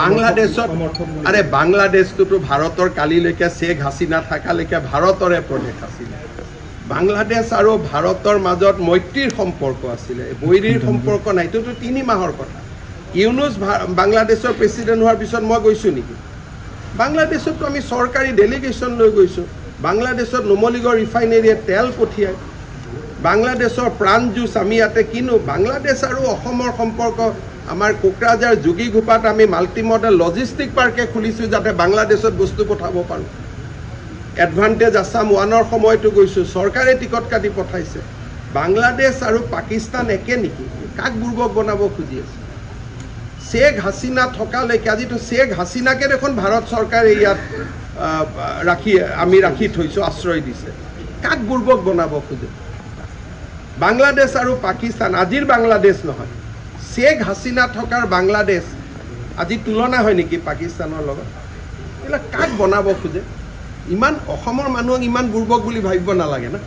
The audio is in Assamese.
বাংলাদেশত আৰে বাংলাদেশটোতো ভাৰতৰ কালিলৈকে শেখ হাছিনা থাকালৈকে ভাৰতৰে প্ৰদেশ আছিলে বাংলাদেশ আৰু ভাৰতৰ মাজত মৈত্ৰীৰ সম্পৰ্ক আছিলে বৈৰীৰ সম্পৰ্ক নাই এইটোতো 3 মাহৰ কথা ইউনুছ বাংলাদেশৰ প্ৰেসিডেন্ট হোৱাৰ পিছত মই গৈছো নেকি বাংলাদেশতো আমি চৰকাৰী ডেলিগেশ্যন লৈ গৈছো বাংলাদেশত নুমলীগড় ৰিফাইনেৰীয়ে তেল পঠিয়ায় বাংলাদেশৰ প্ৰাণ জুচ আমি ইয়াতে কিনো বাংলাদেশ আৰু অসমৰ সম্পৰ্ক আমাৰ কোকৰাঝাৰ যোগীঘোপাত আমি মাল্টি মডেল লজিষ্টিক পাৰ্কে খুলিছো যাতে বাংলাদেশত বস্তু পঠাব পাৰো এডভান্টেজ আসাম 1ৰ সময়টো গৈছো চৰকাৰে টিকট কাটি পঠাইছে বাংলাদেশ আৰু পাকিস্তান একে নেকি কাক বুৰ্বক বনাব খুজি আছে শেখ হাছিনা থকালৈকে আজিতো শেখ হাছিনাকে দেখোন ভাৰত চৰকাৰে ইয়াত ৰাখি থৈছো আশ্ৰয় দিছে কাক বুৰ্বক বনাব খুজে বাংলাদেশ আৰু পাকিস্তান আজিৰ বাংলাদেশ নহয় শেখ হাছিনা থকাৰ বাংলাদেশ আজি তুলনা হয় নেকি পাকিস্তানৰ লগত এলা কাক বনাব খুজে ইমান অসমৰ মানুহক ইমান বুৰ্বক বুলি ভাবিব নালাগে না